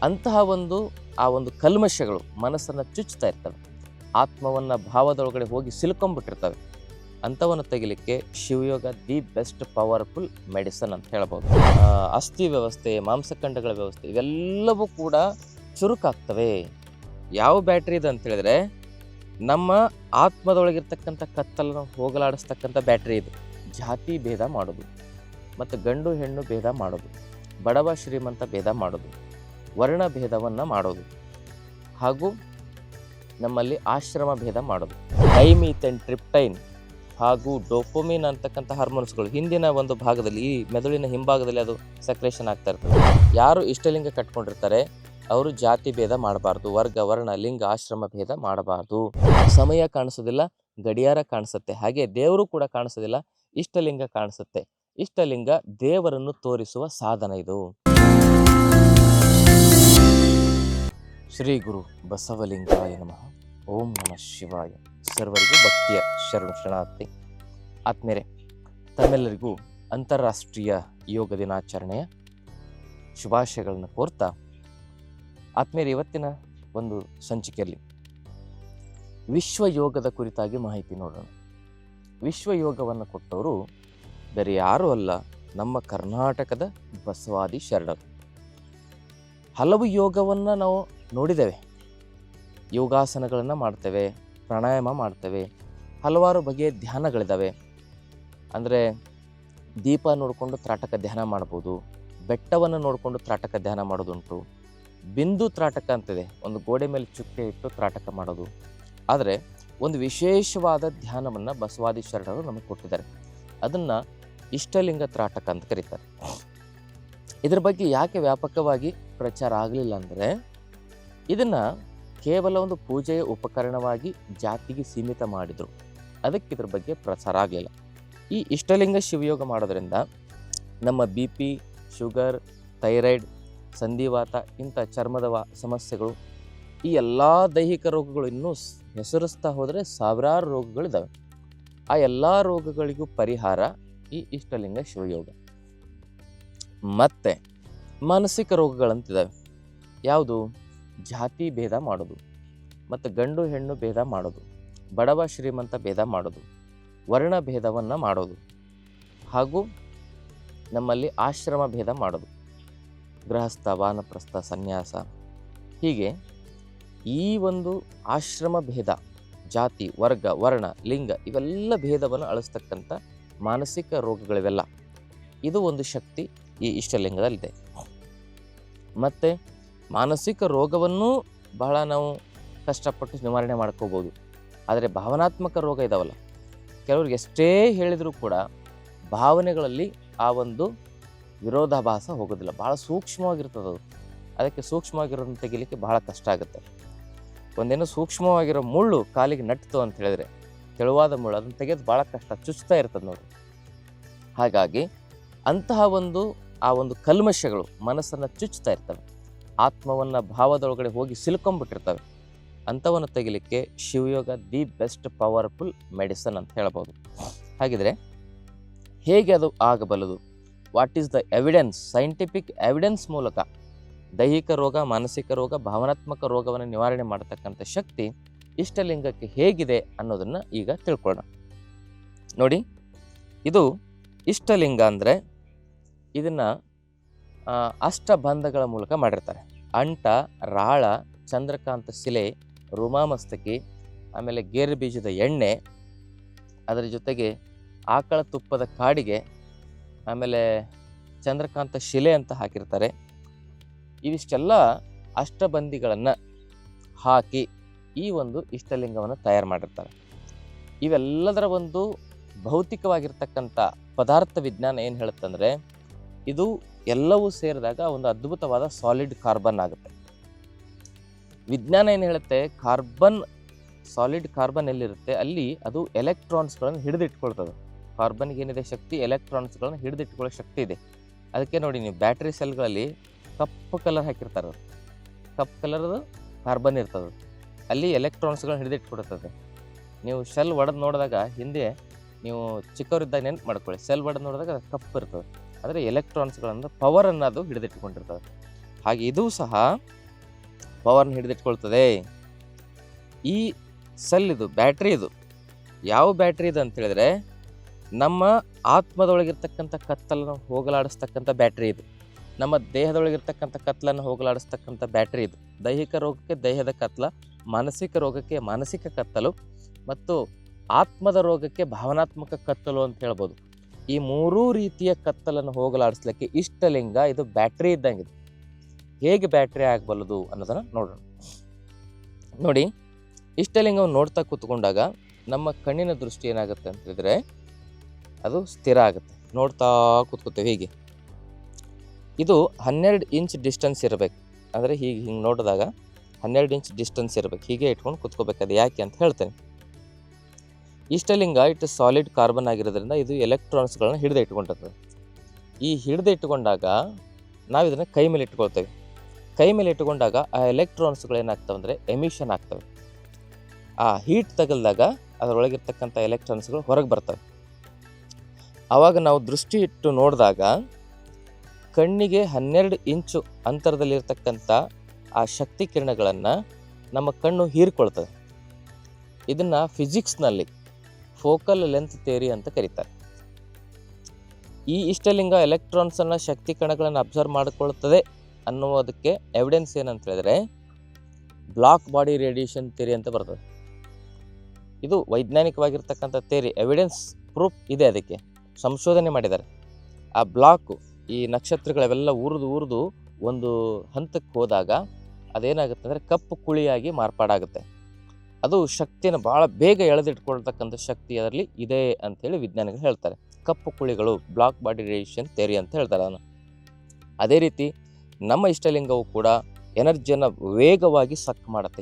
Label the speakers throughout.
Speaker 1: ಅಂತಹ ಆ ಒಂದು ಕಲ್ಮಶಗಳು ಮನಸ್ಸನ್ನು ಚುಚ್ಚುತ್ತಾ ಇರ್ತವೆ, ಆತ್ಮವನ್ನು ಭಾವದೊಳಗಡೆ ಹೋಗಿ ಸಿಲ್ಕೊಂಡ್ಬಿಟ್ಟಿರ್ತವೆ. ಅಂಥವನ್ನು ತೆಗಿಲಿಕ್ಕೆ ಶಿವಯೋಗ ದಿ ಬೆಸ್ಟ್ ಪವರ್ಫುಲ್ ಮೆಡಿಸನ್ ಅಂತ ಹೇಳ್ಬೋದು. ಅಸ್ಥಿ ವ್ಯವಸ್ಥೆ, ಮಾಂಸಖಂಡಗಳ ವ್ಯವಸ್ಥೆ ಇವೆಲ್ಲವೂ ಕೂಡ ಚುರುಕಾಗ್ತವೆ. ಯಾವ ಬ್ಯಾಟ್ರಿ ಇದೆ ಅಂತ ಹೇಳಿದ್ರೆ ನಮ್ಮ ಆತ್ಮದೊಳಗಿರ್ತಕ್ಕಂಥ ಕತ್ತಲನ್ನು ಹೋಗಲಾಡಿಸ್ತಕ್ಕಂಥ ಬ್ಯಾಟ್ರಿ ಇದು. ಜಾತಿ ಭೇದ ಮಾಡೋದು, ಮತ್ತು ಗಂಡು ಹೆಣ್ಣು ಭೇದ ಮಾಡೋದು, ಬಡವ ಶ್ರೀಮಂತ ಭೇದ ಮಾಡೋದು, ವರ್ಣ ಭೇದವನ್ನು ಮಾಡೋದು, ಹಾಗೂ ನಮ್ಮಲ್ಲಿ ಆಶ್ರಮ ಭೇದ ಮಾಡೋದು. ಡೈಮೀಥೇನ್, ಟ್ರಿಪ್ಟೈನ್ ಹಾಗೂ ಡೋಪೋಮಿನ್ ಅಂತಕ್ಕಂಥ ಹಾರ್ಮೋನ್ಸ್ಗಳು ಹಿಂದಿನ ಒಂದು ಭಾಗದಲ್ಲಿ, ಈ ಮೆದುಳಿನ ಹಿಂಭಾಗದಲ್ಲಿ ಅದು ಸಕ್ರೇಷನ್ ಆಗ್ತಾ ಇರ್ತದೆ. ಯಾರು ಇಷ್ಟಲಿಂಗ ಕಟ್ಕೊಂಡಿರ್ತಾರೆ ಅವರು ಜಾತಿ ಭೇದ ಮಾಡಬಾರ್ದು, ವರ್ಗ ವರ್ಣ ಲಿಂಗ ಆಶ್ರಮ ಭೇದ ಮಾಡಬಾರ್ದು. ಸಮಯ ಕಾಣಿಸೋದಿಲ್ಲ, ಗಡಿಯಾರ ಕಾಣಿಸುತ್ತೆ, ಹಾಗೆ ದೇವರು ಕೂಡ ಕಾಣಿಸೋದಿಲ್ಲ, ಇಷ್ಟಲಿಂಗ ಕಾಣಿಸುತ್ತೆ. ಇಷ್ಟಲಿಂಗ ದೇವರನ್ನು ತೋರಿಸುವ ಸಾಧನ ಇದು. ಶ್ರೀ ಗುರು ಬಸವಲಿಂಗಾಯ ನಮಃ. ಓಂ ನಮಃ ಶಿವಾಯ. ಸರ್ವರಿಗೂ ಭಕ್ತಿಯ ಶರಣಾರ್ಥಿ. ಆತ್ಮೇರೆ, ತಮ್ಮೆಲ್ಲರಿಗೂ ಅಂತಾರಾಷ್ಟ್ರೀಯ ಯೋಗ ದಿನಾಚರಣೆಯ ಶುಭಾಶಯಗಳನ್ನು ಕೋರ್ತಾ, ಆತ್ಮೇರೆ, ಇವತ್ತಿನ ಒಂದು ಸಂಚಿಕೆಯಲ್ಲಿ ವಿಶ್ವ ಯೋಗದ ಕುರಿತಾಗಿ ಮಾಹಿತಿ ನೋಡೋಣ. ವಿಶ್ವ ಯೋಗವನ್ನು ಕೊಟ್ಟವರು ಬೇರೆ ಯಾರೂ ಅಲ್ಲ, ನಮ್ಮ ಕರ್ನಾಟಕದ ಬಸವಾದಿ ಶರಣರು. ಹಲವು ಯೋಗವನ್ನು ನಾವು ನೋಡಿದ್ದೇವೆ, ಯೋಗಾಸನಗಳನ್ನು ಮಾಡ್ತೇವೆ, ಪ್ರಾಣಾಯಾಮ ಮಾಡ್ತೇವೆ, ಹಲವಾರು ಬಗೆಯ ಧ್ಯಾನಗಳಿದ್ದಾವೆ. ಅಂದರೆ ದೀಪ ನೋಡಿಕೊಂಡು ತ್ರಾಟಕ ಧ್ಯಾನ ಮಾಡ್ಬೋದು, ಬೆಟ್ಟವನ್ನು ನೋಡಿಕೊಂಡು ತ್ರಾಟಕ ಧ್ಯಾನ ಮಾಡೋದುಂಟು, ಬಿಂದು ತ್ರಾಟಕ ಅಂತಿದೆ, ಒಂದು ಗೋಡೆ ಮೇಲೆ ಚುಕ್ಕೆ ಇಟ್ಟು ತ್ರಾಟಕ ಮಾಡೋದು. ಆದರೆ ಒಂದು ವಿಶೇಷವಾದ ಧ್ಯಾನವನ್ನು ಬಸವಾದಿ ಶರಣರು ನಮಗೆ ಕೊಟ್ಟಿದ್ದಾರೆ, ಅದನ್ನು ಇಷ್ಟಲಿಂಗ ತ್ರಾಟಕ ಅಂತ ಕರೀತಾರೆ. ಇದರ ಬಗ್ಗೆ ಯಾಕೆ ವ್ಯಾಪಕವಾಗಿ ಪ್ರಚಾರ ಆಗಲಿಲ್ಲ ಅಂದರೆ, ಇದನ್ನು ಕೇವಲ ಒಂದು ಪೂಜೆಯ ಉಪಕರಣವಾಗಿ ಜಾತಿಗೆ ಸೀಮಿತ ಮಾಡಿದರು, ಅದಕ್ಕೆ ಇದ್ರ ಬಗ್ಗೆ ಪ್ರಚಾರ ಆಗಲಿಲ್ಲ. ಈ ಇಷ್ಟಲಿಂಗ ಶಿವಯೋಗ ಮಾಡೋದ್ರಿಂದ ನಮ್ಮ BP, ಶುಗರ್, ಥೈರಾಯ್ಡ್, ಸಂಧಿವಾತ, ಇಂಥ ಚರ್ಮದ ಸಮಸ್ಯೆಗಳು, ಈ ಎಲ್ಲ ದೈಹಿಕ ರೋಗಗಳು ಇನ್ನೂ ಹೆಸರಿಸ್ತಾ ಹೋದರೆ ಸಾವಿರಾರು ರೋಗಗಳಿದ್ದಾವೆ. ಆ ಎಲ್ಲ ರೋಗಗಳಿಗೂ ಪರಿಹಾರ ಈ ಇಷ್ಟಲಿಂಗ ಶಿವಯೋಗ. ಮತ್ತು ಮಾನಸಿಕ ರೋಗಗಳಂತಿದ್ದಾವೆ. ಯಾವುದು? ಜಾತಿ ಭೇದ ಮಾಡೋದು, ಮತ್ತು ಗಂಡು ಹೆಣ್ಣು ಭೇದ ಮಾಡೋದು, ಬಡವ ಶ್ರೀಮಂತ ಭೇದ ಮಾಡೋದು, ವರ್ಣ ಭೇದವನ್ನು ಮಾಡೋದು, ಹಾಗೂ ನಮ್ಮಲ್ಲಿ ಆಶ್ರಮ ಭೇದ ಮಾಡೋದು, ಗೃಹಸ್ಥ, ವಾನಪ್ರಸ್ಥ, ಸನ್ಯಾಸ, ಹೀಗೆ ಈ ಒಂದು ಆಶ್ರಮ ಭೇದ, ಜಾತಿ, ವರ್ಗ, ವರ್ಣ, ಲಿಂಗ ಇವೆಲ್ಲ ಭೇದವನ್ನು ಅಳಿಸ್ತಕ್ಕಂಥ ಮಾನಸಿಕ ರೋಗಗಳಿವೆಲ್ಲ. ಇದು ಒಂದು ಶಕ್ತಿ ಈ ಇಷ್ಟಲಿಂಗದಲ್ಲಿದೆ. ಮತ್ತು ಮಾನಸಿಕ ರೋಗವನ್ನು ಬಹಳ ನಾವು ಕಷ್ಟಪಟ್ಟು ನಿವಾರಣೆ ಮಾಡ್ಕೋಬೋದು. ಆದರೆ ಭಾವನಾತ್ಮಕ ರೋಗ ಇದಾವಲ್ಲ, ಕೆಲವ್ರಿಗೆ ಎಷ್ಟೇ ಹೇಳಿದರೂ ಕೂಡ ಭಾವನೆಗಳಲ್ಲಿ ಆ ಒಂದು ವಿರೋಧಾಭಾಸ ಹೋಗೋದಿಲ್ಲ, ಭಾಳ ಸೂಕ್ಷ್ಮವಾಗಿರ್ತದೆ ಅದು. ಅದಕ್ಕೆ ಸೂಕ್ಷ್ಮವಾಗಿರೋದನ್ನು ತೆಗಿಲಿಕ್ಕೆ ಬಹಳ ಕಷ್ಟ ಆಗುತ್ತೆ. ಒಂದೇನೋ ಸೂಕ್ಷ್ಮವಾಗಿರೋ ಮುಳ್ಳು ಕಾಲಿಗೆ ನಟ್ಟಿತು ಅಂತ ಹೇಳಿದ್ರೆ, ತೆಳುವಾದ ಮುಳ್ಳು, ಅದನ್ನು ತೆಗೆದು ಭಾಳ ಕಷ್ಟ, ಚುಚ್ತಾ ಇರ್ತದೆ ನೋಡಿ. ಹಾಗಾಗಿ ಅಂತಹ ಆ ಒಂದು ಕಲ್ಮಶಗಳು ಮನಸ್ಸನ್ನು ಚುಚ್ಚುತ್ತಾ ಇರ್ತವೆ, ಆತ್ಮವನ್ನು ಭಾವದೊಳಗಡೆ ಹೋಗಿ ಸಿಲ್ಕೊಂಡ್ಬಿಟ್ಟಿರ್ತವೆ. ಅಂಥವನ್ನು ತೆಗಿಲಿಕ್ಕೆ ಶಿವಯೋಗ ದಿ ಬೆಸ್ಟ್ ಪವರ್ಫುಲ್ ಮೆಡಿಸನ್ ಅಂತ ಹೇಳ್ಬೋದು. ಹಾಗಿದ್ರೆ ಹೇಗೆ ಅದು ಆಗಬಲ್ಲದು? What is the evidence? Scientific evidence ಮೂಲಕ ದೈಹಿಕ ರೋಗ, ಮಾನಸಿಕ ರೋಗ, ಭಾವನಾತ್ಮಕ ರೋಗವನ್ನು ನಿವಾರಣೆ ಮಾಡತಕ್ಕಂಥ ಶಕ್ತಿ ಇಷ್ಟಲಿಂಗಕ್ಕೆ ಹೇಗಿದೆ ಅನ್ನೋದನ್ನು ಈಗ ತಿಳ್ಕೊಳ್ಳೋಣ. ನೋಡಿ, ಇದು ಇಷ್ಟಲಿಂಗ ಅಂದರೆ ಇದನ್ನು ಅಷ್ಟಬಂಧಗಳ ಮೂಲಕ ಮಾಡಿರ್ತಾರೆ. ಅಂಟ, ರಾಳ, ಚಂದ್ರಕಾಂತ ಶಿಲೆ, ರುಮಾಮಸ್ತಕಿ, ಆಮೇಲೆ ಗೇರು ಬೀಜದ ಎಣ್ಣೆ, ಅದರ ಜೊತೆಗೆ ಆಕಳ ತುಪ್ಪದ ಕಾಡಿಗೆ, ಆಮೇಲೆ ಚಂದ್ರಕಾಂತ ಶಿಲೆ ಅಂತ ಹಾಕಿರ್ತಾರೆ. ಇವಿಷ್ಟೆಲ್ಲ ಅಷ್ಟಬಂದಿಗಳನ್ನು ಹಾಕಿ ಈ ಒಂದು ಇಷ್ಟಲಿಂಗವನ್ನು ತಯಾರು ಮಾಡಿರ್ತಾರೆ. ಇವೆಲ್ಲದರ ಒಂದು ಭೌತಿಕವಾಗಿರ್ತಕ್ಕಂಥ ಪದಾರ್ಥ ವಿಜ್ಞಾನ ಏನು ಹೇಳುತ್ತಂದರೆ, ಇದು ಎಲ್ಲವೂ ಸೇರಿದಾಗ ಒಂದು ಅದ್ಭುತವಾದ ಸಾಲಿಡ್ ಕಾರ್ಬನ್ ಆಗುತ್ತೆ. ವಿಜ್ಞಾನ ಏನು ಹೇಳುತ್ತೆ, ಸಾಲಿಡ್ ಕಾರ್ಬನ್ ಎಲ್ಲಿರುತ್ತೆ ಅಲ್ಲಿ ಅದು ಎಲೆಕ್ಟ್ರಾನ್ಸ್ಗಳನ್ನು ಹಿಡಿದಿಟ್ಕೊಳ್ತದೆ. ಕಾರ್ಬನ್ಗೆ ಏನಿದೆ ಶಕ್ತಿ, ಎಲೆಕ್ಟ್ರಾನ್ಸ್ಗಳನ್ನು ಹಿಡಿದಿಟ್ಕೊಳ್ಳೋ ಶಕ್ತಿ ಇದೆ. ಅದಕ್ಕೆ ನೋಡಿ, ನೀವು ಬ್ಯಾಟ್ರಿ ಸೆಲ್ಗಳಲ್ಲಿ ಕಪ್ಪು ಕಲರ್ ಹಾಕಿರ್ತಾರೆ, ಕಪ್ಪು ಕಲರ್ದು ಕಾರ್ಬನ್ ಇರ್ತದೆ, ಅಲ್ಲಿ ಎಲೆಕ್ಟ್ರಾನ್ಸ್ಗಳನ್ನ ಹಿಡಿದಿಟ್ಕೊಡ್ತದೆ. ನೀವು ಶೆಲ್ ಒಡೆದು ನೋಡಿದಾಗ, ಹಿಂದೆ ನೀವು ಚಿಕ್ಕವರಿದ್ದಾಗ ನೆನಪು ಮಾಡ್ಕೊಳ್ಳಿ, ಸೆಲ್ ಒಡೆದು ನೋಡಿದಾಗ ಅದು ಕಪ್ಪು ಇರ್ತದೆ, ಆದರೆ ಎಲೆಕ್ಟ್ರಾನ್ಸ್ಗಳನ್ನು ಪವರನ್ನು ಅದು ಹಿಡಿದಿಟ್ಕೊಂಡಿರ್ತದೆ. ಹಾಗೆ ಇದು ಸಹ ಪವರ್ನ ಹಿಡಿದಿಟ್ಕೊಳ್ತದೆ. ಈ ಸೆಲ್ ಇದು ಬ್ಯಾಟ್ರಿ, ಇದು ಯಾವ ಬ್ಯಾಟ್ರಿ ಇದು ಅಂತ ಹೇಳಿದ್ರೆ ನಮ್ಮ ಆತ್ಮದೊಳಗಿರ್ತಕ್ಕಂಥ ಕತ್ತಲನ್ನು ಹೋಗಲಾಡಿಸ್ತಕ್ಕಂಥ ಬ್ಯಾಟ್ರಿ ಇದು. ನಮ್ಮ ದೇಹದೊಳಗಿರ್ತಕ್ಕಂಥ ಕತ್ತಲನ್ನು ಹೋಗಲಾಡಿಸ್ತಕ್ಕಂಥ ಬ್ಯಾಟ್ರಿ ಇದು. ದೈಹಿಕ ರೋಗಕ್ಕೆ ದೇಹದ ಕತ್ತಲ, ಮಾನಸಿಕ ರೋಗಕ್ಕೆ ಮಾನಸಿಕ ಕತ್ತಲು ಮತ್ತು ಆತ್ಮದ ರೋಗಕ್ಕೆ ಭಾವನಾತ್ಮಕ ಕತ್ತಲು ಅಂತ ಹೇಳ್ಬೋದು. ಈ ಮೂರೂ ರೀತಿಯ ಕತ್ತಲನ್ನು ಹೋಗಲಾಡಿಸ್ಲಿಕ್ಕೆ ಇಷ್ಟಲಿಂಗ ಇದು ಬ್ಯಾಟ್ರಿ ಇದ್ದಂಗಿದೆ. ಹೇಗೆ ಬ್ಯಾಟ್ರಿ ಆಗಬಲ್ಲದು ಅನ್ನೋದನ್ನು ನೋಡೋಣ. ನೋಡಿ, ಇಷ್ಟಲಿಂಗವನ್ನು ನೋಡ್ತಾ ಕೂತ್ಕೊಂಡಾಗ ನಮ್ಮ ಕಣ್ಣಿನ ದೃಷ್ಟಿ ಏನಾಗುತ್ತೆ ಅಂತ ಹೇಳಿದ್ರೆ ಅದು ಸ್ಥಿರ ಆಗುತ್ತೆ. ನೋಡ್ತಾ ಕೂತ್ಕೋತೇವೆ. ಹೀಗೆ ಇದು 12 ಇಂಚ್ ಡಿಸ್ಟೆನ್ಸ್ ಇರಬೇಕು. ಅಂದರೆ ಹಿಂಗೆ ನೋಡಿದಾಗ 12 ಇಂಚ್ ಡಿಸ್ಟೆನ್ಸ್ ಇರಬೇಕು. ಹೀಗೆ ಇಟ್ಕೊಂಡು ಕೂತ್ಕೋಬೇಕು. ಅದು ಯಾಕೆ ಅಂತ ಹೇಳ್ತೇನೆ. ಇಷ್ಟಲಿಂಗ ಇಟ್ಟು ಸಾಲಿಡ್ ಕಾರ್ಬನ್ ಆಗಿರೋದ್ರಿಂದ ಇದು ಎಲೆಕ್ಟ್ರಾನ್ಸ್ಗಳನ್ನ ಹಿಡಿದು ಇಟ್ಕೊಂಡಿರ್ತದೆ. ಈ ಹಿಡಿದು ಇಟ್ಕೊಂಡಾಗ ನಾವು ಇದನ್ನು ಕೈ ಮೇಲೆ ಇಟ್ಕೊಳ್ತೇವೆ. ಕೈ ಮೇಲೆ ಇಟ್ಕೊಂಡಾಗ ಆ ಎಲೆಕ್ಟ್ರಾನ್ಸ್ಗಳು ಏನಾಗ್ತವೆ ಅಂದರೆ ಎಮಿಷನ್ ಆಗ್ತವೆ. ಆ ಹೀಟ್ ತಗಲ್ದಾಗ ಅದರೊಳಗಿರ್ತಕ್ಕಂಥ ಎಲೆಕ್ಟ್ರಾನ್ಸ್ಗಳು ಹೊರಗೆ ಬರ್ತವೆ. ಆವಾಗ ನಾವು ದೃಷ್ಟಿ ಇಟ್ಟು ನೋಡಿದಾಗ ಕಣ್ಣಿಗೆ 12 ಇಂಚು ಅಂತರದಲ್ಲಿರ್ತಕ್ಕಂಥ ಆ ಶಕ್ತಿ ಕಿರಣಗಳನ್ನು ನಮ್ಮ ಕಣ್ಣು ಹೀರ್ಕೊಳ್ತದೆ. ಇದನ್ನು ಫಿಸಿಕ್ಸ್ನಲ್ಲಿ ಫೋಕಲ್ ಲೆಂತ್ ಥಿಯರಿ ಅಂತ ಕರೀತಾರೆ. ಈ ಇಷ್ಟಲಿಂಗ ಎಲೆಕ್ಟ್ರಾನ್ಸನ್ನು ಶಕ್ತಿ ಕಣಗಳನ್ನು ಅಬ್ಸರ್ವ್ ಮಾಡಿಕೊಳ್ತದೆ ಅನ್ನೋದಕ್ಕೆ ಎವಿಡೆನ್ಸ್ ಏನಂತ ಹೇಳಿದ್ರೆ ಬ್ಲಾಕ್ ಬಾಡಿ ರೇಡಿಯೇಷನ್ ಥಿಯರಿ ಅಂತ ಬರ್ತದೆ. ಇದು ವೈಜ್ಞಾನಿಕವಾಗಿರ್ತಕ್ಕಂಥ ಥಿಯರಿ, ಎವಿಡೆನ್ಸ್ ಪ್ರೂಫ್ ಇದೆ. ಅದಕ್ಕೆ ಸಂಶೋಧನೆ ಮಾಡಿದ್ದಾರೆ. ಆ ಬ್ಲಾಕು, ಈ ನಕ್ಷತ್ರಗಳೆಲ್ಲ ಉರಿದು ಒಂದು ಹಂತಕ್ಕೆ ಹೋದಾಗ ಅದೇನಾಗುತ್ತೆ ಅಂದರೆ ಕಪ್ಪು ಕುಳಿಯಾಗಿ ಮಾರ್ಪಾಡಾಗುತ್ತೆ. ಅದು ಶಕ್ತಿಯನ್ನು ಭಾಳ ಬೇಗ ಎಳೆದಿಟ್ಕೊಳ್ತಕ್ಕಂಥ ಶಕ್ತಿ ಅದರಲ್ಲಿ ಇದೆ ಅಂಥೇಳಿ ವಿಜ್ಞಾನಿಗಳು ಹೇಳ್ತಾರೆ. ಕಪ್ಪು ಕುಳಿಗಳು ಬ್ಲಾಕ್ ಬಾಡಿ ರೇಡಿಯೇಷನ್ ಥಿಯರಿ ಅಂತ ಹೇಳ್ತಾರೆ ಅದನ್ನು. ಅದೇ ರೀತಿ ನಮ್ಮ ಇಷ್ಟಲಿಂಗವು ಕೂಡ ಎನರ್ಜಿಯನ್ನು ವೇಗವಾಗಿ ಸಕ್ ಮಾಡುತ್ತೆ,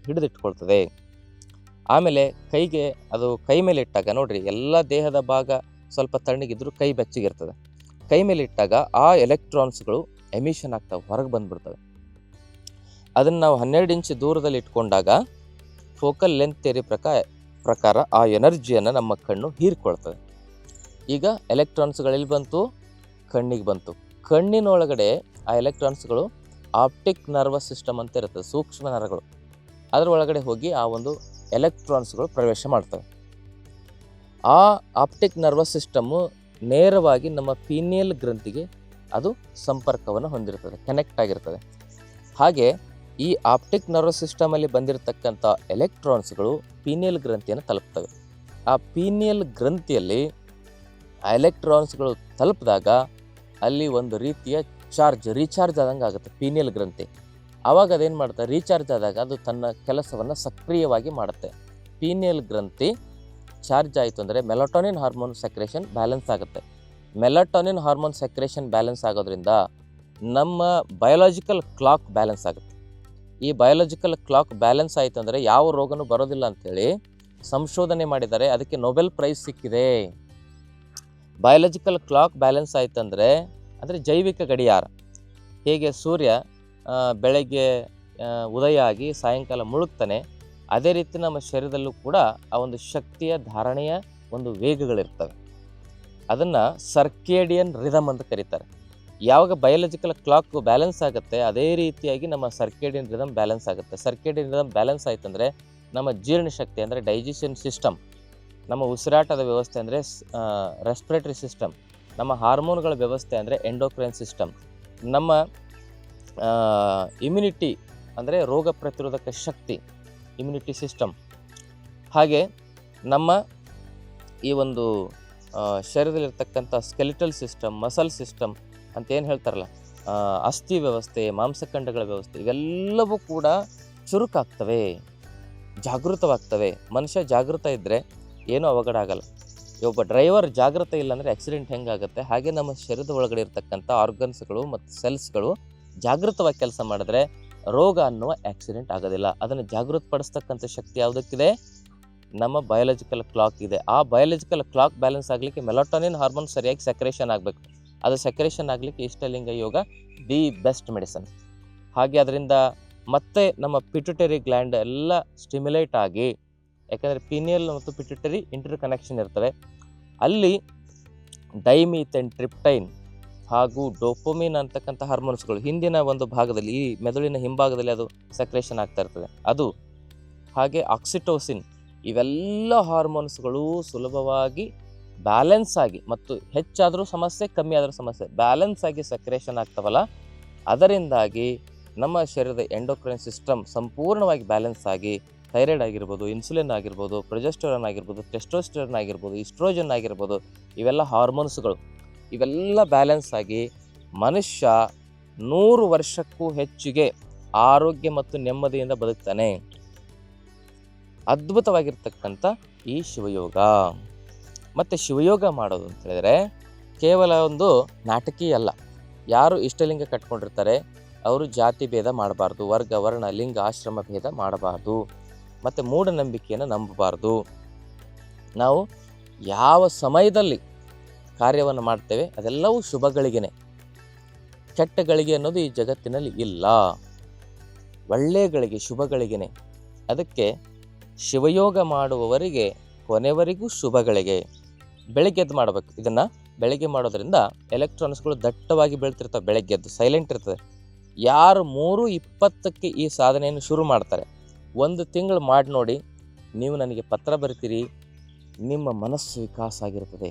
Speaker 1: ಹಿಡಿದಿಟ್ಕೊಳ್ತದೆ. ಆಮೇಲೆ ಕೈಗೆ ಅದು ಕೈ ಮೇಲೆ ಇಟ್ಟಾಗ ನೋಡ್ರಿ, ಎಲ್ಲ ದೇಹದ ಭಾಗ ಸ್ವಲ್ಪ ತಣ್ಣಗಿದ್ರು ಕೈ ಬೆಚ್ಚಗಿರ್ತದೆ. ಕೈ ಮೇಲೆ ಇಟ್ಟಾಗ ಆ ಎಲೆಕ್ಟ್ರಾನ್ಸ್ಗಳು ಎಮಿಷನ್ ಆಗ್ತವೆ, ಹೊರಗೆ ಬಂದ್ಬಿಡ್ತವೆ. ಅದನ್ನು ನಾವು 12 ಇಂಚ್ ದೂರದಲ್ಲಿ ಇಟ್ಕೊಂಡಾಗ ಫೋಕಲ್ ಲೆಂತ್ ಥಿಯರಿ ಪ್ರಕಾರ ಆ ಎನರ್ಜಿಯನ್ನು ನಮ್ಮ ಕಣ್ಣು ಹೀರ್ಕೊಳ್ತದೆ. ಈಗ ಎಲೆಕ್ಟ್ರಾನ್ಸ್ಗಳಲ್ಲಿ ಬಂತು, ಕಣ್ಣಿಗೆ ಬಂತು. ಕಣ್ಣಿನೊಳಗಡೆ ಆ ಎಲೆಕ್ಟ್ರಾನ್ಸ್ಗಳು ಆಪ್ಟಿಕ್ ನರ್ವಸ್ ಸಿಸ್ಟಮ್ ಅಂತ ಇರ್ತದೆ, ಸೂಕ್ಷ್ಮ ನರಗಳು. ಅದರ ಒಳಗಡೆ ಹೋಗಿ ಆ ಒಂದು ಎಲೆಕ್ಟ್ರಾನ್ಸ್ಗಳು ಪ್ರವೇಶ ಮಾಡ್ತವೆ. ಆ ಆಪ್ಟಿಕ್ ನರ್ವಸ್ ಸಿಸ್ಟಮ್ಮು ನೇರವಾಗಿ ನಮ್ಮ ಪೀನಿಯಲ್ ಗ್ರಂಥಿಗೆ ಅದು ಸಂಪರ್ಕವನ್ನು ಹೊಂದಿರ್ತದೆ, ಕನೆಕ್ಟ್ ಆಗಿರ್ತದೆ. ಹಾಗೆ ಈ ಆಪ್ಟಿಕ್ ನರ್ವಸ್ ಸಿಸ್ಟಮಲ್ಲಿ ಬಂದಿರತಕ್ಕಂಥ ಎಲೆಕ್ಟ್ರಾನ್ಸ್ಗಳು ಪೀನಿಯಲ್ ಗ್ರಂಥಿಯನ್ನು ತಲುಪ್ತವೆ. ಆ ಪೀನಿಯಲ್ ಗ್ರಂಥಿಯಲ್ಲಿ ಆ ಎಲೆಕ್ಟ್ರಾನ್ಸ್ಗಳು ತಲುಪಿದಾಗ ಅಲ್ಲಿ ಒಂದು ರೀತಿಯ ರೀಚಾರ್ಜ್ ಆದಂಗೆ ಆಗುತ್ತೆ ಪೀನಿಯಲ್ ಗ್ರಂಥಿ. ಆವಾಗ ಅದೇನು ಮಾಡುತ್ತೆ, ರೀಚಾರ್ಜ್ ಆದಾಗ ಅದು ತನ್ನ ಕೆಲಸವನ್ನು ಸಕ್ರಿಯವಾಗಿ ಮಾಡುತ್ತೆ. ಪೀನಿಯಲ್ ಗ್ರಂಥಿ ಚಾರ್ಜ್ ಆಯಿತು ಅಂದರೆ ಮೆಲಟೋನಿನ್ ಹಾರ್ಮೋನ್ ಸೆಕ್ರೇಷನ್ ಬ್ಯಾಲೆನ್ಸ್ ಆಗುತ್ತೆ. ಮೆಲಟೋನಿನ್ ಹಾರ್ಮೋನ್ ಸೆಕ್ರೇಷನ್ ಬ್ಯಾಲೆನ್ಸ್ ಆಗೋದ್ರಿಂದ ನಮ್ಮ ಬಯೋಲಾಜಿಕಲ್ ಕ್ಲಾಕ್ ಬ್ಯಾಲೆನ್ಸ್ ಆಗುತ್ತೆ. ಈ ಬಯೋಲಾಜಿಕಲ್ ಕ್ಲಾಕ್ ಬ್ಯಾಲೆನ್ಸ್ ಆಯಿತು ಅಂದರೆ ಯಾವ ರೋಗನೂ ಬರೋದಿಲ್ಲ ಅಂಥೇಳಿ ಸಂಶೋಧನೆ ಮಾಡಿದ್ದಾರೆ. ಅದಕ್ಕೆ ನೊಬೆಲ್ ಪ್ರೈಸ್ ಸಿಕ್ಕಿದೆ. ಬಯೋಲಾಜಿಕಲ್ ಕ್ಲಾಕ್ ಬ್ಯಾಲೆನ್ಸ್ ಆಯಿತು ಅಂದರೆ ಜೈವಿಕ ಗಡಿಯಾರ. ಹೇಗೆ ಸೂರ್ಯ ಬೆಳಗ್ಗೆ ಉದಯ ಆಗಿ ಸಾಯಂಕಾಲ ಮುಳುಗ್ತಾನೆ, ಅದೇ ರೀತಿ ನಮ್ಮ ಶರೀರದಲ್ಲೂ ಕೂಡ ಆ ಒಂದು ಶಕ್ತಿಯ ಧಾರಣೆಯ ಒಂದು ವೇಗಗಳಿರ್ತವೆ. ಅದನ್ನು ಸರ್ಕೇಡಿಯನ್ ರಿದಮ್ ಅಂತ ಕರೀತಾರೆ. ಯಾವಾಗ ಬಯೋಲಾಜಿಕಲ್ ಕ್ಲಾಕ್ ಬ್ಯಾಲೆನ್ಸ್ ಆಗುತ್ತೆ ಅದೇ ರೀತಿಯಾಗಿ ನಮ್ಮ ಸರ್ಕೇಡಿಯನ್ ರಿದಮ್ ಬ್ಯಾಲೆನ್ಸ್ ಆಗುತ್ತೆ. ಸರ್ಕೇಡಿಯನ್ ರಿದಮ್ ಬ್ಯಾಲೆನ್ಸ್ ಆಯಿತು ಅಂದರೆ ನಮ್ಮ ಜೀರ್ಣಶಕ್ತಿ ಅಂದರೆ ಡೈಜೆಷನ್ ಸಿಸ್ಟಮ್, ನಮ್ಮ ಉಸಿರಾಟದ ವ್ಯವಸ್ಥೆ ಅಂದರೆ ರೆಸ್ಪಿರೇಟರಿ ಸಿಸ್ಟಮ್, ನಮ್ಮ ಹಾರ್ಮೋನ್ಗಳ ವ್ಯವಸ್ಥೆ ಅಂದರೆ ಎಂಡೋಕ್ರೈನ್ ಸಿಸ್ಟಮ್, ನಮ್ಮ ಇಮ್ಯುನಿಟಿ ಅಂದರೆ ರೋಗ ಪ್ರತಿರೋಧಕ ಶಕ್ತಿ ಇಮ್ಯುನಿಟಿ ಸಿಸ್ಟಮ್, ಹಾಗೆ ನಮ್ಮ ಈ ಒಂದು ಶರೀರದಲ್ಲಿರ್ತಕ್ಕಂಥ ಸ್ಕೆಲಿಟಲ್ ಸಿಸ್ಟಮ್, ಮಸಲ್ ಸಿಸ್ಟಮ್ ಅಂತ ಏನು ಹೇಳ್ತಾರಲ್ಲ, ಅಸ್ಥಿ ವ್ಯವಸ್ಥೆ, ಮಾಂಸಖಂಡಗಳ ವ್ಯವಸ್ಥೆ, ಇವೆಲ್ಲವೂ ಕೂಡ ಚುರುಕಾಗ್ತವೆ, ಜಾಗೃತವಾಗ್ತವೆ. ಮನುಷ್ಯ ಜಾಗೃತ ಇದ್ದರೆ ಏನೂ ಅವಘಡ ಆಗಲ್ಲ. ಒಬ್ಬ ಡ್ರೈವರ್ ಜಾಗೃತ ಇಲ್ಲ ಅಂದರೆ ಆಕ್ಸಿಡೆಂಟ್ ಹೆಂಗಾಗುತ್ತೆ, ಹಾಗೆ ನಮ್ಮ ಶರೀರದ ಒಳಗಡೆ ಇರ್ತಕ್ಕಂಥ ಆರ್ಗನ್ಸ್ಗಳು ಮತ್ತು ಸೆಲ್ಸ್ಗಳು ಜಾಗೃತವಾಗಿ ಕೆಲಸ ಮಾಡಿದ್ರೆ ರೋಗ ಅನ್ನುವ ಆಕ್ಸಿಡೆಂಟ್ ಆಗೋದಿಲ್ಲ. ಅದನ್ನು ಜಾಗೃತಪಡಿಸ್ತಕ್ಕಂಥ ಶಕ್ತಿ ಯಾವುದಕ್ಕಿದೆ? ನಮ್ಮ ಬಯೋಲಾಜಿಕಲ್ ಕ್ಲಾಕ್ ಇದೆ. ಆ ಬಯೋಲಾಜಿಕಲ್ ಕ್ಲಾಕ್ ಬ್ಯಾಲೆನ್ಸ್ ಆಗಲಿಕ್ಕೆ ಮೆಲಟೋನಿನ್ ಹಾರ್ಮೋನ್ ಸರಿಯಾಗಿ ಸೆಕ್ರೇಷನ್ ಆಗಬೇಕು. ಅದು ಸೆಕ್ರೇಷನ್ ಆಗಲಿಕ್ಕೆ ಇಷ್ಟಲಿಂಗ ಯೋಗ ದಿ ಬೆಸ್ಟ್ ಮೆಡಿಸನ್. ಹಾಗೆ ಅದರಿಂದ ಮತ್ತೆ ನಮ್ಮ ಪಿಟ್ಯುಟರಿ ಗ್ಲ್ಯಾಂಡ್ ಎಲ್ಲ ಸ್ಟಿಮ್ಯುಲೇಟ್ ಆಗಿ, ಯಾಕಂದರೆ ಪಿನಿಯಲ್ ಮತ್ತು ಪಿಟ್ಯುಟರಿ ಇಂಟರ್ ಕನೆಕ್ಷನ್ ಇರ್ತವೆ, ಅಲ್ಲಿ ಡೈಮೀಥೇನ್ ಟ್ರಿಪ್ಟೈನ್ ಹಾಗೂ ಡೋಪೋಮಿನ್ ಅಂತಕ್ಕಂಥ ಹಾರ್ಮೋನ್ಸ್ಗಳು ಹಿಂದಿನ ಒಂದು ಭಾಗದಲ್ಲಿ, ಈ ಮೆದುಳಿನ ಹಿಂಭಾಗದಲ್ಲಿ ಅದು ಸಕ್ರೇಷನ್ ಆಗ್ತಾ ಇರ್ತದೆ, ಅದು ಹಾಗೆ ಆಕ್ಸಿಟೋಸಿನ್, ಇವೆಲ್ಲ ಹಾರ್ಮೋನ್ಸ್ಗಳು ಸುಲಭವಾಗಿ ಬ್ಯಾಲೆನ್ಸ್ ಆಗಿ, ಮತ್ತು ಹೆಚ್ಚಾದರೂ ಸಮಸ್ಯೆ ಕಮ್ಮಿ ಆದರೂ ಸಮಸ್ಯೆ, ಬ್ಯಾಲೆನ್ಸ್ ಆಗಿ ಸಕ್ರೇಷನ್ ಆಗ್ತವಲ್ಲ, ಅದರಿಂದಾಗಿ ನಮ್ಮ ಶರೀರದ ಎಂಡೋಕ್ರೈನ್ ಸಿಸ್ಟಮ್ ಸಂಪೂರ್ಣವಾಗಿ ಬ್ಯಾಲೆನ್ಸ್ ಆಗಿ ಥೈರಾಯ್ಡ್ ಆಗಿರ್ಬೋದು, ಇನ್ಸುಲಿನ್ ಆಗಿರ್ಬೋದು, ಪ್ರೊಜೆಸ್ಟರಾನ್ ಆಗಿರ್ಬೋದು, ಟೆಸ್ಟೋಸ್ಟೆರಾನ್ ಆಗಿರ್ಬೋದು, ಈಸ್ಟ್ರೋಜನ್ ಆಗಿರ್ಬೋದು, ಇವೆಲ್ಲ ಹಾರ್ಮೋನ್ಸ್ಗಳು ಇವೆಲ್ಲ ಬ್ಯಾಲೆನ್ಸ್ ಆಗಿ ಮನುಷ್ಯ 100 ವರ್ಷಕ್ಕೂ ಹೆಚ್ಚಿಗೆ ಆರೋಗ್ಯ ಮತ್ತು ನೆಮ್ಮದಿಯಿಂದ ಬದುಕ್ತಾನೆ. ಅದ್ಭುತವಾಗಿರ್ತಕ್ಕಂಥ ಈ ಶಿವಯೋಗ. ಮತ್ತು ಶಿವಯೋಗ ಮಾಡೋದು ಅಂತ ಹೇಳಿದ್ರೆ ಕೇವಲ ಒಂದು ನಾಟಕೀಯ ಅಲ್ಲ. ಯಾರು ಇಷ್ಟಲಿಂಗ ಕಟ್ಕೊಂಡಿರ್ತಾರೆ ಅವರು ಜಾತಿ ಭೇದ ಮಾಡಬಾರ್ದು, ವರ್ಗ ವರ್ಣ ಲಿಂಗ ಆಶ್ರಮ ಭೇದ ಮಾಡಬಾರ್ದು, ಮತ್ತು ಮೂಢನಂಬಿಕೆಯನ್ನು ನಂಬಬಾರ್ದು. ನಾವು ಯಾವ ಸಮಯದಲ್ಲಿ ಕಾರ್ಯವನ್ನು ಮಾಡ್ತೇವೆ ಅದೆಲ್ಲವೂ ಶುಭಗಳಿಗೆನೆ, ಕೆಟ್ಟಗಳಿಗೆ ಅನ್ನೋದು ಈ ಜಗತ್ತಿನಲ್ಲಿ ಇಲ್ಲ. ಒಳ್ಳೆಯಗಳಿಗೆ, ಶುಭಗಳಿಗೆನೆ. ಅದಕ್ಕೆ ಶಿವಯೋಗ ಮಾಡುವವರಿಗೆ ಕೊನೆವರೆಗೂ ಶುಭಗಳಿಗೆ. ಬೆಳಗ್ಗೆದ್ದು ಮಾಡಬೇಕು. ಇದನ್ನು ಬೆಳಗ್ಗೆ ಮಾಡೋದ್ರಿಂದ ಎಲೆಕ್ಟ್ರಾನ್ಸ್ಗಳು ದಟ್ಟವಾಗಿ ಬೆಳ್ತಿರ್ತವೆ. ಬೆಳಗ್ಗೆದ್ದು ಸೈಲೆಂಟ್ ಇರ್ತದೆ. ಯಾರು 3:20ಕ್ಕೆ ಈ ಸಾಧನೆಯನ್ನು ಶುರು ಮಾಡ್ತಾರೆ, 1 ತಿಂಗಳು ಮಾಡಿ ನೋಡಿ, ನೀವು ನನಗೆ ಪತ್ರ ಬರಿತೀರಿ. ನಿಮ್ಮ ಮನಸ್ಸು ವಿಕಾಸ ಆಗಿರ್ತದೆ,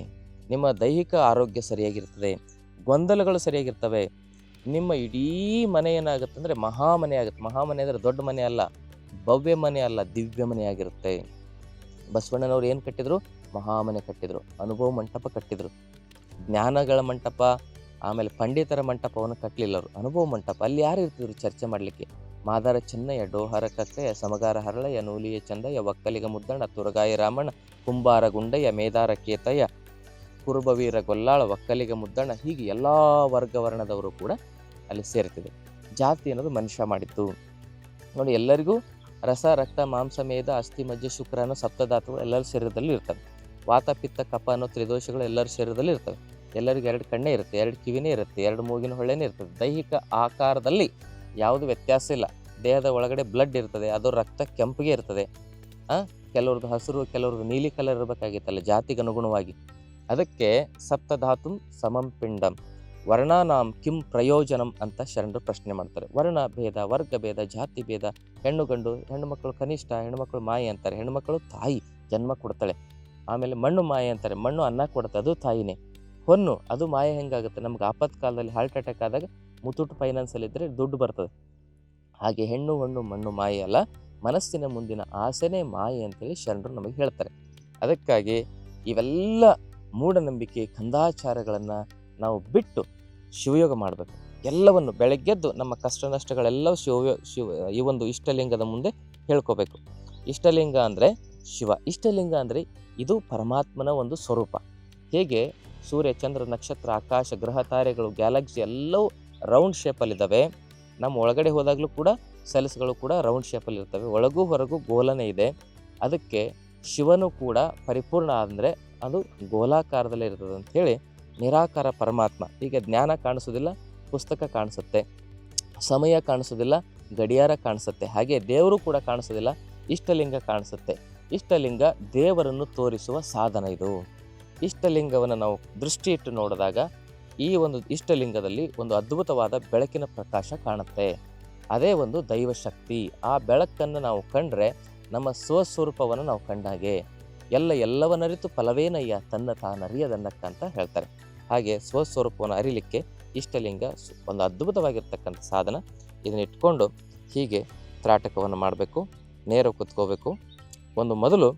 Speaker 1: ನಿಮ್ಮ ದೈಹಿಕ ಆರೋಗ್ಯ ಸರಿಯಾಗಿರ್ತದೆ, ಗೊಂದಲಗಳು ಸರಿಯಾಗಿರ್ತವೆ. ನಿಮ್ಮ ಇಡೀ ಮನೆ ಏನಾಗುತ್ತೆ ಅಂದರೆ ಮಹಾಮನೆ ಆಗುತ್ತೆ. ಮಹಾಮನೆ ಅಂದರೆ ದೊಡ್ಡ ಮನೆ ಅಲ್ಲ, ಭವ್ಯ ಮನೆ ಅಲ್ಲ, ದಿವ್ಯ ಮನೆ ಆಗಿರುತ್ತೆ. ಬಸವಣ್ಣನವ್ರು ಏನು ಕಟ್ಟಿದ್ರು? ಮಹಾಮನೆ ಕಟ್ಟಿದ್ರು, ಅನುಭವ ಮಂಟಪ ಕಟ್ಟಿದ್ರು. ಜ್ಞಾನಗಳ ಮಂಟಪ, ಆಮೇಲೆ ಪಂಡಿತರ ಮಂಟಪವನ್ನು ಕಟ್ಟಲಿಲ್ಲ ಅವರು, ಅನುಭವ ಮಂಟಪ. ಅಲ್ಲಿ ಯಾರು ಇರ್ತಿದ್ರು ಚರ್ಚೆ ಮಾಡಲಿಕ್ಕೆ? ಮಾದಾರ ಚೆನ್ನಯ್ಯ, ಡೋಹಾರ ಕಕ್ಕಯ್ಯ, ಸಮಗಾರ ಹರಳಯ್ಯ, ನೂಲಿಯ ಚಂದಯ್ಯ, ಒಕ್ಕಲಿಗ ಮುದ್ದಣ್ಣ, ತುರಗಾಯಿ ರಾಮಣ್ಣ, ಕುಂಬಾರ ಗುಂಡಯ್ಯ, ಮೇದಾರ ಕೇತಯ್ಯ, ಕುರುಬವೀರ ಗೊಲ್ಲಾಳ, ಒಕ್ಕಲಿಗ ಮುದ್ದಣ್ಣ, ಹೀಗೆ ಎಲ್ಲ ವರ್ಗವರ್ಣದವರು ಕೂಡ ಅಲ್ಲಿ ಸೇರ್ತಿದೆ. ಜಾತಿ ಅನ್ನೋದು ಮನುಷ್ಯ ಮಾಡಿತ್ತು ನೋಡಿ. ಎಲ್ಲರಿಗೂ ರಸ, ರಕ್ತ, ಮಾಂಸ, ಮೇದ, ಅಸ್ಥಿ, ಮಜ್ಜೆ, ಶುಕ್ರ ಅನ್ನೋ ಸಪ್ತಧಾತುಗಳು ಎಲ್ಲರ ಶರೀರದಲ್ಲಿ ಇರ್ತವೆ. ವಾತ, ಪಿತ್ತ, ಕಫ ಅನ್ನೋ ತ್ರಿದೋಷಗಳು ಎಲ್ಲರ ಶರೀರದಲ್ಲಿ ಇರ್ತವೆ. ಎಲ್ಲರಿಗೂ 2 ಕಣ್ಣೇ ಇರುತ್ತೆ, 2 ಕಿವಿನೇ ಇರುತ್ತೆ, 2 ಮೂಗಿನ ಹೊಳ್ಳೆನೇ ಇರ್ತದೆ. ದೈಹಿಕ ಆಕಾರದಲ್ಲಿ ಯಾವುದು ವ್ಯತ್ಯಾಸ ಇಲ್ಲ. ದೇಹದ ಒಳಗಡೆ ಬ್ಲಡ್ ಇರ್ತದೆ, ಅದು ರಕ್ತ ಕೆಂಪಿಗೆ ಇರ್ತದೆ. ಕೆಲವ್ರದ್ದು ಹಸಿರು, ಕೆಲವ್ರದ್ದು ನೀಲಿ ಕಲರ್ ಇರಬೇಕಾಗಿತ್ತಲ್ಲ ಜಾತಿಗೆ ಅನುಗುಣವಾಗಿ. ಅದಕ್ಕೆ ಸಪ್ತಧಾತುಂ ಸಮಂ ಪಿಂಡಂ ವರ್ಣಾನಾಂ ಕಿಂ ಪ್ರಯೋಜನಂ ಅಂತ ಶರಣರು ಪ್ರಶ್ನೆ ಮಾಡ್ತಾರೆ. ವರ್ಣ ಭೇದ, ವರ್ಗ ಭೇದ, ಜಾತಿ ಭೇದ, ಹೆಣ್ಣು ಗಂಡು, ಹೆಣ್ಣು ಮಕ್ಕಳು ಕನಿಷ್ಠ, ಹೆಣ್ಣುಮಕ್ಕಳು ಮಾಯೆ ಅಂತಾರೆ. ಹೆಣ್ಣುಮಕ್ಕಳು ತಾಯಿ ಜನ್ಮ ಕೊಡ್ತಾಳೆ. ಆಮೇಲೆ ಮಣ್ಣು ಮಾಯೆ ಅಂತಾರೆ, ಮಣ್ಣು ಅನ್ನ ಕೊಡುತ್ತೆ, ಅದು ತಾಯಿನೇ. ಹೊನ್ನು ಅದು ಮಾಯೆ ಹೆಂಗಾಗುತ್ತೆ? ನಮ್ಗೆ ಆಪತ್ಕಾಲದಲ್ಲಿ ಹಾರ್ಟ್ ಅಟ್ಯಾಕ್ ಆದಾಗ ಮುತ್ತೂಟ್ ಫೈನಾನ್ಸಲ್ಲಿದ್ದರೆ ದುಡ್ಡು ಬರ್ತದೆ. ಹಾಗೆ ಹೆಣ್ಣು ಹಣ್ಣು ಮಣ್ಣು ಮಾಯೆ ಅಲ್ಲ, ಮನಸ್ಸಿನ ಮುಂದಿನ ಆಸೆನೇ ಮಾಯೆ ಅಂತೇಳಿ ಶರಣರು ನಮಗೆ ಹೇಳ್ತಾರೆ. ಅದಕ್ಕಾಗಿ ಇವೆಲ್ಲ ಮೂಢನಂಬಿಕೆ, ಕಂದಾಚಾರಗಳನ್ನು ನಾವು ಬಿಟ್ಟು ಶಿವಯೋಗ ಮಾಡಬೇಕು. ಎಲ್ಲವನ್ನು ಬೆಳಗ್ಗೆದ್ದು ನಮ್ಮ ಕಷ್ಟ ನಷ್ಟಗಳೆಲ್ಲವೂ ಈ ಒಂದು ಇಷ್ಟಲಿಂಗದ ಮುಂದೆ ಹೇಳ್ಕೋಬೇಕು. ಇಷ್ಟಲಿಂಗ ಅಂದರೆ ಶಿವ. ಇಷ್ಟಲಿಂಗ ಅಂದರೆ ಇದು ಪರಮಾತ್ಮನ ಒಂದು ಸ್ವರೂಪ. ಹೇಗೆ ಸೂರ್ಯ, ಚಂದ್ರ, ನಕ್ಷತ್ರ, ಆಕಾಶ, ಗ್ರಹ, ತಾರೆಗಳು, ಗ್ಯಾಲಕ್ಸಿ ಎಲ್ಲವೂ ರೌಂಡ್ ಶೇಪಲ್ಲಿದ್ದಾವೆ. ನಮ್ಮ ಒಳಗಡೆ ಹೋದಾಗಲೂ ಕೂಡ ಸೆಲ್ಸ್ಗಳು ಕೂಡ ರೌಂಡ್ ಶೇಪಲ್ಲಿ ಇರ್ತವೆ. ಒಳಗೂ ಹೊರಗೂ ಗೋಲನೆ ಇದೆ. ಅದಕ್ಕೆ ಶಿವನು ಕೂಡ ಪರಿಪೂರ್ಣ ಅಂದರೆ ಅದು ಗೋಲಾಕಾರದಲ್ಲೇ ಇರ್ತದೆ ಅಂಥೇಳಿ ನಿರಾಕಾರ ಪರಮಾತ್ಮ. ಈಗ ಜ್ಞಾನ ಕಾಣಿಸೋದಿಲ್ಲ, ಪುಸ್ತಕ ಕಾಣಿಸುತ್ತೆ. ಸಮಯ ಕಾಣಿಸೋದಿಲ್ಲ, ಗಡಿಯಾರ ಕಾಣಿಸುತ್ತೆ. ಹಾಗೆ ದೇವರು ಕೂಡ ಕಾಣಿಸೋದಿಲ್ಲ, ಇಷ್ಟಲಿಂಗ ಕಾಣಿಸುತ್ತೆ. ಇಷ್ಟಲಿಂಗ ದೇವರನ್ನು ತೋರಿಸುವ ಸಾಧನ ಇದು. ಇಷ್ಟಲಿಂಗವನ್ನು ನಾವು ದೃಷ್ಟಿ ಇಟ್ಟು ನೋಡಿದಾಗ ಈ ಒಂದು ಇಷ್ಟಲಿಂಗದಲ್ಲಿ ಒಂದು ಅದ್ಭುತವಾದ ಬೆಳಕಿನ ಪ್ರಕಾಶ ಕಾಣುತ್ತೆ. ಅದೇ ಒಂದು ದೈವಶಕ್ತಿ. ಆ ಬೆಳಕನ್ನು ನಾವು ಕಂಡ್ರೆ ನಮ್ಮ ಸ್ವಸ್ವರೂಪವನ್ನು ನಾವು ಕಂಡಾಗೆ. ಎಲ್ಲವನ್ನರಿತು ಫಲವೇನಯ್ಯ ತನ್ನ ತಾನರಿಯದನ್ನಕ್ಕ ಅಂತ ಹೇಳ್ತಾರೆ. ಹಾಗೆ ಸ್ವಸ್ವರೂಪವನ್ನು ಅರಿಲಿಕ್ಕೆ ಇಷ್ಟಲಿಂಗ ಒಂದು ಅದ್ಭುತವಾಗಿರ್ತಕ್ಕಂಥ ಸಾಧನ. ಇದನ್ನ ಇಟ್ಕೊಂಡು ಹೀಗೆ ತ್ರಾಟಕವನ್ನು ಮಾಡಬೇಕು. ನೇರ ಕೂತ್ಕೋಬೇಕು. ಮೊದಲು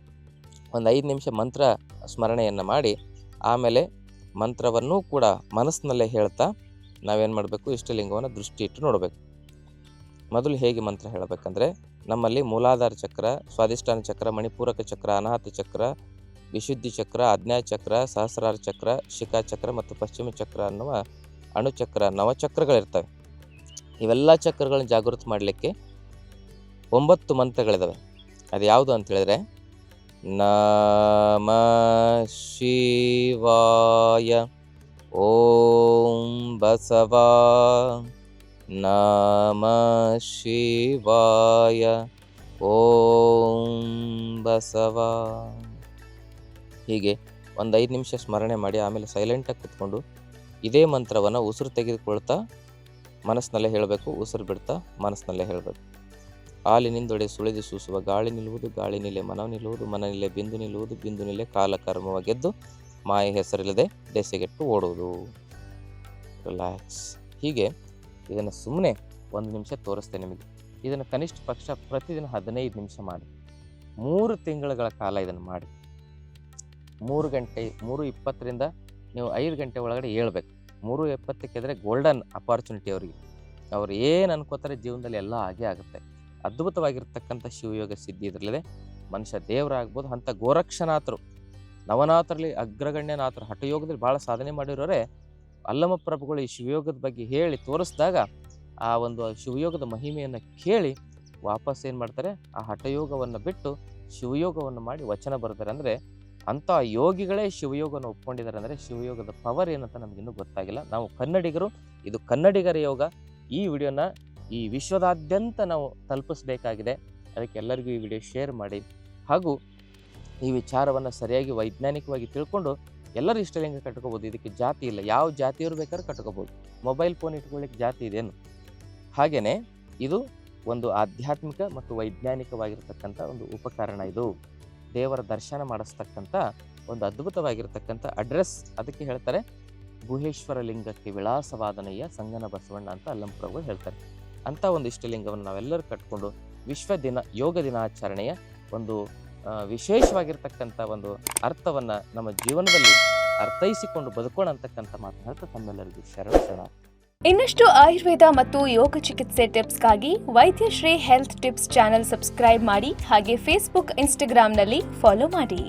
Speaker 1: ಒಂದು 5 ನಿಮಿಷ ಮಂತ್ರ ಸ್ಮರಣೆಯನ್ನು ಮಾಡಿ, ಆಮೇಲೆ ಮಂತ್ರವನ್ನು ಕೂಡ ಮನಸ್ಸಿನಲ್ಲೇ ಹೇಳ್ತಾ ನಾವೇನು ಮಾಡಬೇಕು, ಇಷ್ಟಲಿಂಗವನ್ನು ದೃಷ್ಟಿ ಇಟ್ಟು ನೋಡಬೇಕು. ಮೊದಲು ಹೇಗೆ ಮಂತ್ರ ಹೇಳಬೇಕಂದ್ರೆ, ನಮ್ಮಲ್ಲಿ ಮೂಲಾಧಾರ ಚಕ್ರ, ಸ್ವಾಧಿಷ್ಠಾನ ಚಕ್ರ, ಮಣಿಪೂರಕ ಚಕ್ರ, ಅನಾಹತ ಚಕ್ರ, ವಿಶುದ್ಧಿ ಚಕ್ರ, ಆಜ್ಞಾ ಚಕ್ರ, ಸಹಸ್ರಾರ ಚಕ್ರ, ಶಿಖಾ ಚಕ್ರ ಮತ್ತು ಪಶ್ಚಿಮ ಚಕ್ರ ಅನ್ನುವ ಅಣುಚಕ್ರ, ನವಚಕ್ರಗಳಿರ್ತವೆ. ಇವೆಲ್ಲ ಚಕ್ರಗಳನ್ನ ಜಾಗೃತಿ ಮಾಡಲಿಕ್ಕೆ 9 ಮಂತ್ರಗಳಿದ್ದಾವೆ. ಅದು ಯಾವುದು ಅಂತ ಹೇಳಿದ್ರೆ, ನಮ ಶಿವಾಯ, ಓಂ ಬಸವ, ನಮ ಶಿವಾಯ, ಓಂ ಬಸವ. ಹೀಗೆ ಒಂದು 5 ನಿಮಿಷ ಸ್ಮರಣೆ ಮಾಡಿ ಆಮೇಲೆ ಸೈಲೆಂಟಾಗಿ ಕೂತ್ಕೊಂಡು ಇದೇ ಮಂತ್ರವನ್ನು ಉಸಿರು ತೆಗೆದುಕೊಳ್ತಾ ಮನಸ್ಸಿನಲ್ಲೇ ಹೇಳಬೇಕು, ಉಸಿರು ಬಿಡ್ತಾ ಮನಸ್ಸಿನಲ್ಲೇ ಹೇಳಬೇಕು. ಹಾಲಿನಿಂದೊಡೆ ಸುಳಿದು ಸೂಸುವ ಗಾಳಿ ನಿಲ್ಲುವುದು, ಗಾಳಿ ನಿಲೆ ಮನ ನಿಲ್ಲುವುದು, ಮನ ನಿಲೆ ಬಿಂದು ನಿಲ್ಲುವುದು, ಬಿಂದು ನಿಲೆ ಕಾಲ ಕರ್ಮವ ಗೆದ್ದು ಮಾಯ ಹೆಸರಿಲ್ಲದೆ ದೆಸೆಗೆಟ್ಟು ಓಡುವುದು. ರಿಲ್ಯಾಕ್ಸ್. ಹೀಗೆ ಇದನ್ನು ಸುಮ್ಮನೆ 1 ನಿಮಿಷ ತೋರಿಸ್ತೇನೆ ನಿಮಗೆ. ಇದನ್ನು ಕನಿಷ್ಠ ಪಕ್ಷ ಪ್ರತಿದಿನ 15 ನಿಮಿಷ ಮಾಡಿ. 3 ತಿಂಗಳುಗಳ ಕಾಲ ಇದನ್ನು ಮಾಡಿ. 3:20ರಿಂದ ನೀವು 5 ಗಂಟೆ ಒಳಗಡೆ ಹೇಳ್ಬೇಕು. 3:20ಕ್ಕೆ ಎದ್ರೆ ಗೋಲ್ಡನ್ ಅಪಾರ್ಚುನಿಟಿ ಅವರಿಗೆ. ಅವ್ರು ಏನು ಅನ್ಕೋತಾರೆ ಜೀವನದಲ್ಲಿ ಎಲ್ಲ ಹಾಗೆ ಆಗುತ್ತೆ. ಅದ್ಭುತವಾಗಿರ್ತಕ್ಕಂಥ ಶಿವಯೋಗ ಸಿದ್ಧಿ ಇದರಲ್ಲಿದೆ. ಮನುಷ್ಯ ದೇವರಾಗ್ಬೋದು. ಅಂಥ ಗೋರಕ್ಷನಾಥರು, ನವನಾಥರಲ್ಲಿ ಅಗ್ರಗಣ್ಯನಾಥರು, ಹಠಯೋಗದಲ್ಲಿ ಭಾಳ ಸಾಧನೆ ಮಾಡಿರೋರೆ ಅಲ್ಲಮ ಪ್ರಭುಗಳು ಈ ಶಿವಯೋಗದ ಬಗ್ಗೆ ಹೇಳಿ ತೋರಿಸಿದಾಗ ಆ ಒಂದು ಶಿವಯೋಗದ ಮಹಿಮೆಯನ್ನು ಕೇಳಿ ವಾಪಸ್ ಏನು ಮಾಡ್ತಾರೆ, ಆ ಹಠಯೋಗವನ್ನು ಬಿಟ್ಟು ಶಿವಯೋಗವನ್ನು ಮಾಡಿ ವಚನ ಬರ್ತಾರೆ. ಅಂದರೆ ಅಂಥ ಯೋಗಿಗಳೇ ಶಿವಯೋಗವನ್ನು ಒಪ್ಕೊಂಡಿದ್ದಾರೆ. ಅಂದರೆ ಶಿವಯೋಗದ ಪವರ್ ಏನಂತ ನಮಗಿನ್ನೂ ಗೊತ್ತಾಗಿಲ್ಲ. ನಾವು ಕನ್ನಡಿಗರು, ಇದು ಕನ್ನಡಿಗರ ಯೋಗ. ಈ ವಿಡಿಯೋನ ಈ ವಿಶ್ವದಾದ್ಯಂತ ನಾವು ತಲುಪಿಸಬೇಕಾಗಿದೆ. ಅದಕ್ಕೆ ಎಲ್ಲರಿಗೂ ಈ ವಿಡಿಯೋ ಶೇರ್ ಮಾಡಿ, ಹಾಗೂ ಈ ವಿಚಾರವನ್ನು ಸರಿಯಾಗಿ ವೈಜ್ಞಾನಿಕವಾಗಿ ತಿಳ್ಕೊಂಡು ಎಲ್ಲರೂ ಇಷ್ಟಲಿಂಗ ಕಟ್ಕೋಬೋದು. ಇದಕ್ಕೆ ಜಾತಿ ಇಲ್ಲ. ಯಾವ ಜಾತಿಯವರು ಬೇಕಾದ್ರೂ ಕಟ್ಕೋಬೋದು. ಮೊಬೈಲ್ ಫೋನ್ ಇಟ್ಕೊಳ್ಳಿಕ್ಕೆ ಜಾತಿ ಇದೇನು? ಹಾಗೆಯೇ ಇದು ಒಂದು ಆಧ್ಯಾತ್ಮಿಕ ಮತ್ತು ವೈಜ್ಞಾನಿಕವಾಗಿರ್ತಕ್ಕಂಥ ಒಂದು ಉಪಕರಣ. ಇದು ದೇವರ ದರ್ಶನ ಮಾಡಿಸ್ತಕ್ಕಂಥ ಒಂದು ಅದ್ಭುತವಾಗಿರ್ತಕ್ಕಂಥ ಅಡ್ರೆಸ್. ಅದಕ್ಕೆ ಹೇಳ್ತಾರೆ ಗುಹೇಶ್ವರ ಲಿಂಗಕ್ಕೆ ವಿಳಾಸವಾದನಯ್ಯ ಸಂಗನ ಬಸವಣ್ಣ ಅಂತ ಅಲ್ಲಂಪ್ರಭು ಹೇಳ್ತಾರೆ. ಅಂಥ ಒಂದು ಇಷ್ಟಲಿಂಗವನ್ನು ನಾವೆಲ್ಲರೂ ಕಟ್ಕೊಂಡು ಯೋಗ ದಿನಾಚರಣೆಯ ಒಂದು ವಿಶೇಷವಾಗಿರ್ತಕ್ಕಂಥ ಒಂದು ಅರ್ಥವನ್ನು ನಮ್ಮ ಜೀವನದಲ್ಲಿ ಅರ್ಥೈಸಿಕೊಂಡು ಬದುಕೋಣ ಅಂತಕ್ಕಂಥ ಮಾತನ್ನು ಹೇಳ್ತಾ ತಮ್ಮೆಲ್ಲರಿಗೂ ಶರಣ.
Speaker 2: ಇನ್ನಷ್ಟು ಆಯುರ್ವೇದ ಮತ್ತು ಯೋಗ ಚಿಕಿತ್ಸೆ ಟಿಪ್ಸ್ಗಾಗಿ Vaidyashree health tips channel subscribe ಮಾಡಿ, ಹಾಗೆ ಫೇಸ್ಬುಕ್, ಇನ್ಸ್ಟಾಗ್ರಾಂನಲ್ಲಿ ಫಾಲೋ ಮಾಡಿ.